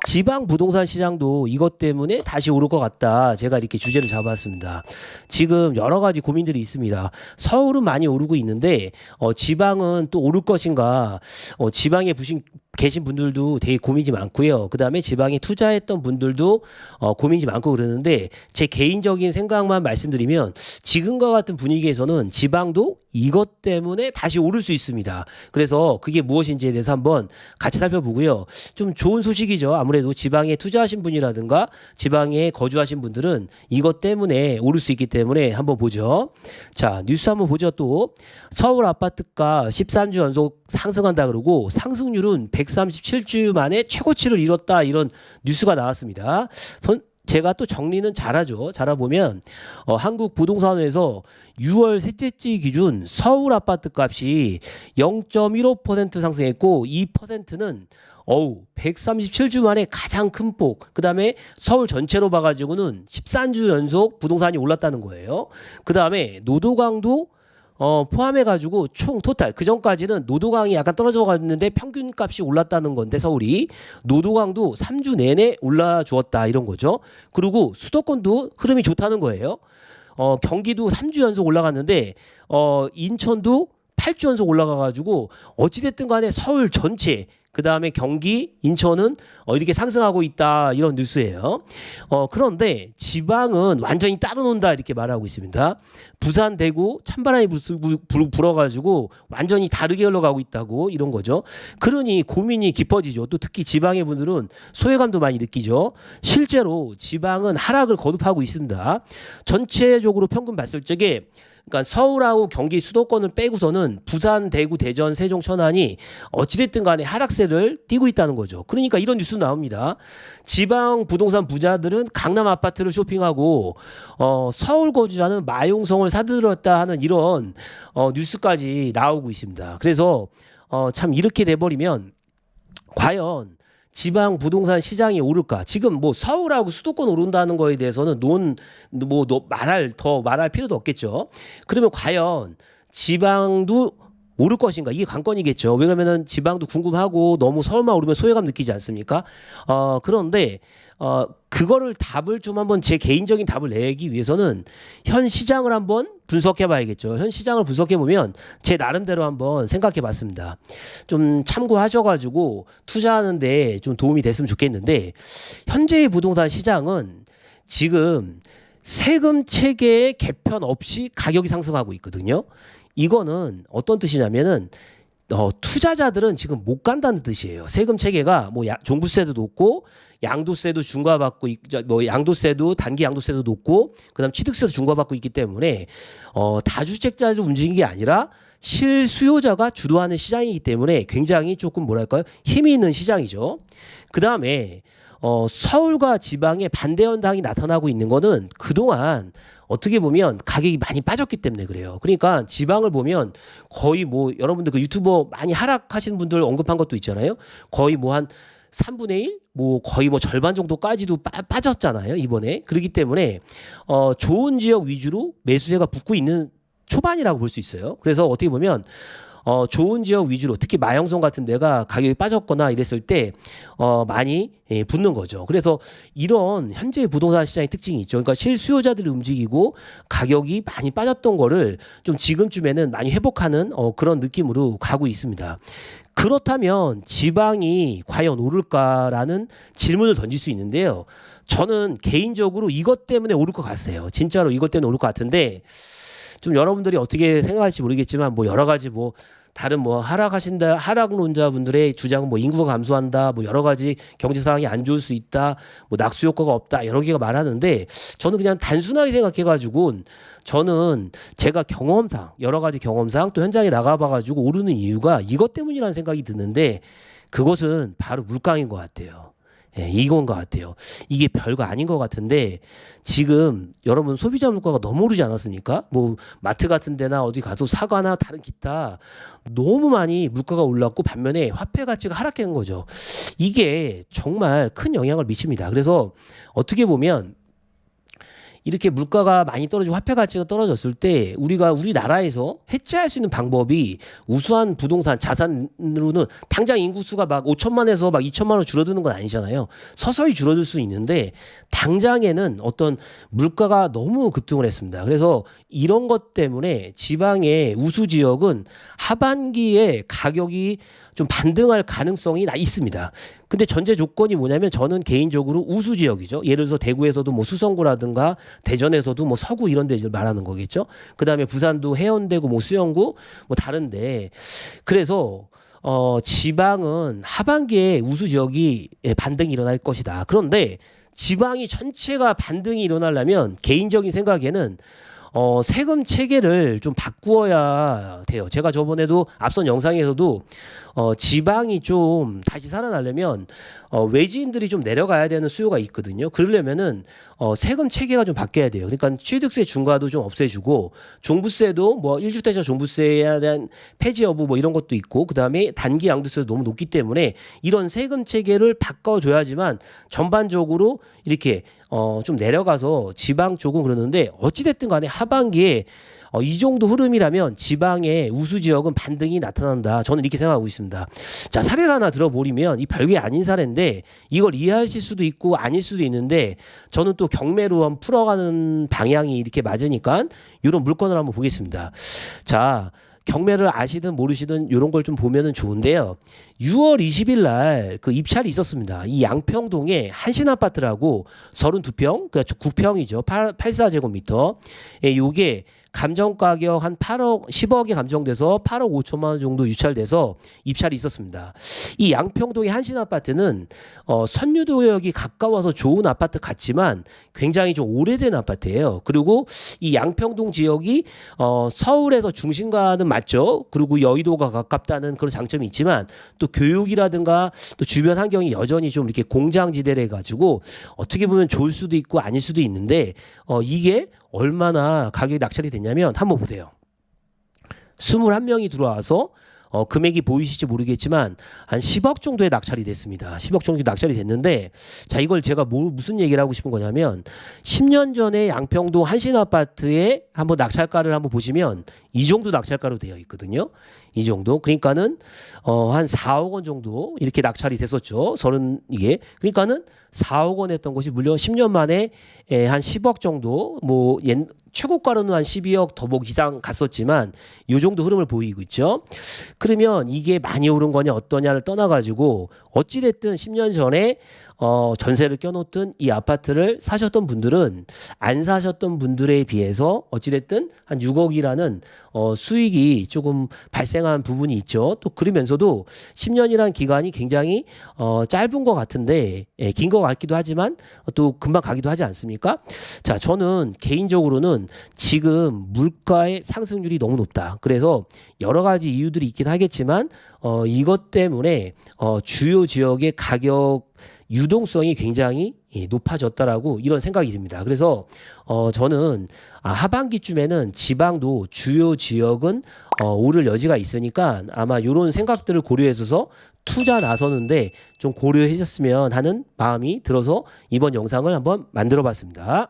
지방 부동산 시장도 이것 때문에 다시 오를 것 같다. 제가 이렇게 주제를 잡았습니다. 지금 여러 가지 고민들이 있습니다. 서울은 많이 오르고 있는데 지방은 또 오를 것인가? 지방에 계신 분들도 되게 고민이 많고요. 그 다음에 지방에 투자했던 분들도 고민이 많고 그러는데 제 개인적인 생각만 말씀드리면 지금과 같은 분위기에서는 지방도 이것 때문에 다시 오를 수 있습니다. 그래서 그게 무엇인지에 대해서 한번 같이 살펴보고요. 좀 좋은 소식이죠. 아무래도 지방에 투자하신 분이라든가 지방에 거주하신 분들은 이것 때문에 오를 수 있기 때문에 한번 보죠. 자, 뉴스 한번 보죠. 또 서울 아파트가 13주 연속 상승한다 그러고 상승률은 137주 만에 최고치를 이뤘다, 이런 뉴스가 나왔습니다. 제가 또 정리는 잘하죠. 잘해보면 한국부동산원에서 6월 셋째 주 기준 서울 아파트 값이 0.15% 상승했고, 이 퍼센트는 137주 만에 가장 큰 폭. 그 다음에 서울 전체로 봐가지고는 13주 연속 부동산이 올랐다는 거예요. 그 다음에 노도강도 포함해가지고 총 토탈, 그 전까지는 노도강이 약간 떨어져 갔는데 평균 값이 올랐다는 건데, 서울이 노도강도 3주 내내 올라주었다, 이런 거죠. 그리고 수도권도 흐름이 좋다는 거예요. 경기도 3주 연속 올라갔는데 인천도 8주 연속 올라가가지고 어찌됐든 간에 서울 전체, 그 다음에 경기, 인천은 이렇게 상승하고 있다, 이런 뉴스예요. 그런데 지방은 완전히 따로 논다, 이렇게 말하고 있습니다. 부산, 대구 찬바람이 불어가지고 완전히 다르게 흘러가고 있다고, 이런 거죠. 그러니 고민이 깊어지죠. 또 특히 지방의 분들은 소외감도 많이 느끼죠. 실제로 지방은 하락을 거듭하고 있습니다. 전체적으로 평균 봤을 적에, 그러니까 서울하고 경기 수도권을 빼고서는 부산, 대구, 대전, 세종, 천안이 어찌됐든 간에 하락세를 띠고 있다는 거죠. 그러니까 이런 뉴스 나옵니다. 지방 부동산 부자들은 강남 아파트를 쇼핑하고 서울 거주자는 마용성을 사들였다 하는 이런 뉴스까지 나오고 있습니다. 그래서 참 이렇게 돼버리면 과연 지방 부동산 시장이 오를까? 지금 뭐 서울하고 수도권 오른다는 거에 대해서는 말할 필요도 없겠죠. 그러면 과연 지방도 오를 것인가? 이게 관건이겠죠. 왜냐면은 지방도 궁금하고 너무 서울만 오르면 소외감 느끼지 않습니까? 그런데 그거를 답을 좀 한번, 제 개인적인 답을 내기 위해서는 현 시장을 한번 분석해 봐야겠죠. 현 시장을 분석해 보면 제 나름대로 한번 생각해 봤습니다. 좀 참고하셔가지고 투자하는데 좀 도움이 됐으면 좋겠는데, 현재의 부동산 시장은 지금 세금 체계의 개편 없이 가격이 상승하고 있거든요. 이거는 어떤 뜻이냐면은 투자자들은 지금 못 간다는 뜻이에요. 세금 체계가 뭐 종부세도 높고 양도세도 중과받고 양도세도, 단기 양도세도 높고, 그다음 취득세도 중과받고 있기 때문에 다주택자로 움직이는 게 아니라 실수요자가 주도하는 시장이기 때문에 굉장히 조금 뭐랄까요, 힘이 있는 시장이죠. 그다음에 서울과 지방의 반대 현상이 나타나고 있는 거는 그동안 어떻게 보면 가격이 많이 빠졌기 때문에 그래요. 그러니까 지방을 보면 거의 뭐 여러분들 그 유튜버 많이 하락하시는 분들 언급한 것도 있잖아요. 거의 뭐 한 3분의 1? 뭐 거의 뭐 절반 정도까지도 빠졌잖아요, 이번에. 그렇기 때문에 좋은 지역 위주로 매수세가 붙고 있는 초반이라고 볼 수 있어요. 그래서 어떻게 보면 좋은 지역 위주로, 특히 마형성 같은 데가 가격이 빠졌거나 이랬을 때 많이 붙는 거죠. 그래서 이런 현재 부동산 시장의 특징이 있죠. 그러니까 실수요자들이 움직이고 가격이 많이 빠졌던 거를 좀 지금쯤에는 많이 회복하는 그런 느낌으로 가고 있습니다. 그렇다면 지방이 과연 오를까라는 질문을 던질 수 있는데요. 저는 개인적으로 이것 때문에 오를 것 같아요. 진짜로 이것 때문에 오를 것 같은데, 좀 여러분들이 어떻게 생각할지 모르겠지만 뭐 여러 가지 뭐 다른 뭐 하락론자분들의 주장은 뭐 인구가 감소한다, 뭐 여러 가지 경제 상황이 안 좋을 수 있다, 뭐 낙수 효과가 없다, 여러 개가 말하는데, 저는 그냥 단순하게 생각해가지고, 저는 제가 경험상, 여러 가지 경험상 또 현장에 나가봐가지고 오르는 이유가 이것 때문이라는 생각이 드는데, 그것은 바로 물가인 것 같아요. 예, 이건 것 같아요. 이게 별거 아닌 것 같은데, 지금 여러분 소비자 물가가 너무 오르지 않았습니까? 뭐 마트 같은 데나 어디 가서 사과나 다른 기타 너무 많이 물가가 올랐고, 반면에 화폐 가치가 하락한 거죠. 이게 정말 큰 영향을 미칩니다. 그래서 어떻게 보면 이렇게 물가가 많이 떨어지고 화폐 가치가 떨어졌을 때 우리나라에서 해체할 수 있는 방법이 우수한 부동산 자산으로는 당장 인구수가 막 5천만에서 막 2천만으로 줄어드는 건 아니잖아요. 서서히 줄어들 수 있는데 당장에는 어떤 물가가 너무 급등을 했습니다. 그래서 이런 것 때문에 지방의 우수 지역은 하반기에 가격이 좀 반등할 가능성이 있습니다. 근데 전제 조건이 뭐냐면 저는 개인적으로 우수 지역이죠. 예를 들어서 대구에서도 뭐 수성구라든가 대전에서도 뭐 서구 이런 데를 말하는 거겠죠. 그다음에 부산도 해운대구 뭐 수영구 뭐 다른데 그래서 지방은 하반기에 우수 지역이 반등이 일어날 것이다. 그런데 지방이 전체가 반등이 일어나려면 개인적인 생각에는 세금 체계를 좀 바꾸어야 돼요. 제가 저번에도 앞선 영상에서도 지방이 좀 다시 살아나려면 외지인들이 좀 내려가야 되는 수요가 있거든요. 그러려면은 세금 체계가 좀 바뀌어야 돼요. 그러니까 취득세 중과도 좀 없애주고 종부세도 뭐 1주택자 종부세에 대한 폐지 여부 뭐 이런 것도 있고 그다음에 단기 양도세도 너무 높기 때문에 이런 세금 체계를 바꿔줘야지만 전반적으로 이렇게 좀 내려가서 지방 쪽은 그러는데 어찌됐든 간에 하반기에 이 정도 흐름이라면 지방의 우수 지역은 반등이 나타난다. 저는 이렇게 생각하고 있습니다. 자, 사례를 하나 들어보리면 이 별게 아닌 사례인데 이걸 이해하실 수도 있고 아닐 수도 있는데 저는 또 경매로 한번 풀어가는 방향이 이렇게 맞으니까 이런 물건을 한번 보겠습니다. 자, 경매를 아시든 모르시든 이런 걸 좀 보면은 좋은데요. 6월 20일 날 그 입찰이 있었습니다. 이 양평동에 한신 아파트라고 32평, 그러니까 9평이죠. 84제곱미터. 예, 요게 감정 가격 한 8억, 10억이 감정돼서 8억 5천만 원 정도 유찰돼서 입찰이 있었습니다. 이 양평동의 한신 아파트는 선유도역이 가까워서 좋은 아파트 같지만 굉장히 좀 오래된 아파트예요. 그리고 이 양평동 지역이 서울에서 중심가는 맞죠. 그리고 여의도가 가깝다는 그런 장점이 있지만 또 교육이라든가 또 주변 환경이 여전히 좀 이렇게 공장지대래 가지고 어떻게 보면 좋을 수도 있고 아닐 수도 있는데 이게 얼마나 가격이 낙찰이 됐냐면 한번 보세요. 21명이 들어와서 금액이 보이실지 모르겠지만 한 10억 정도의 낙찰이 됐습니다. 10억 정도 낙찰이 됐는데 자 이걸 제가 무슨 얘기를 하고 싶은 거냐면 10년 전에 양평동 한신 아파트에 한번 낙찰가를 한번 보시면 이 정도 낙찰가로 되어 있거든요. 이 정도. 그러니까는 한 4억 원 정도 이렇게 낙찰이 됐었죠. 이게. 그러니까는 4억 원 했던 것이 물론 10년 만에 한 10억 정도 뭐 최고가로는 한 12억 더복 이상 갔었지만 이 정도 흐름을 보이고 있죠. 그러면 이게 많이 오른 거냐 어떠냐를 떠나가지고 어찌됐든 10년 전에 전세를 껴놓던 이 아파트를 사셨던 분들은 안 사셨던 분들에 비해서 어찌됐든 한 6억이라는 수익이 조금 발생한 부분이 있죠. 또 그러면서도 10년이라는 기간이 굉장히 짧은 것 같은데 긴 것 같기도 하지만 또 금방 가기도 하지 않습니까? 자, 저는 개인적으로는 지금 물가의 상승률이 너무 높다. 그래서 여러 가지 이유들이 있긴 하겠지만 이것 때문에 주요 지역의 가격 유동성이 굉장히 높아졌다라고 이런 생각이 듭니다. 그래서 저는 하반기쯤에는 지방도 주요 지역은 오를 여지가 있으니까 아마 이런 생각들을 고려해서 투자 나서는데 좀 고려해 주셨으면 하는 마음이 들어서 이번 영상을 한번 만들어 봤습니다.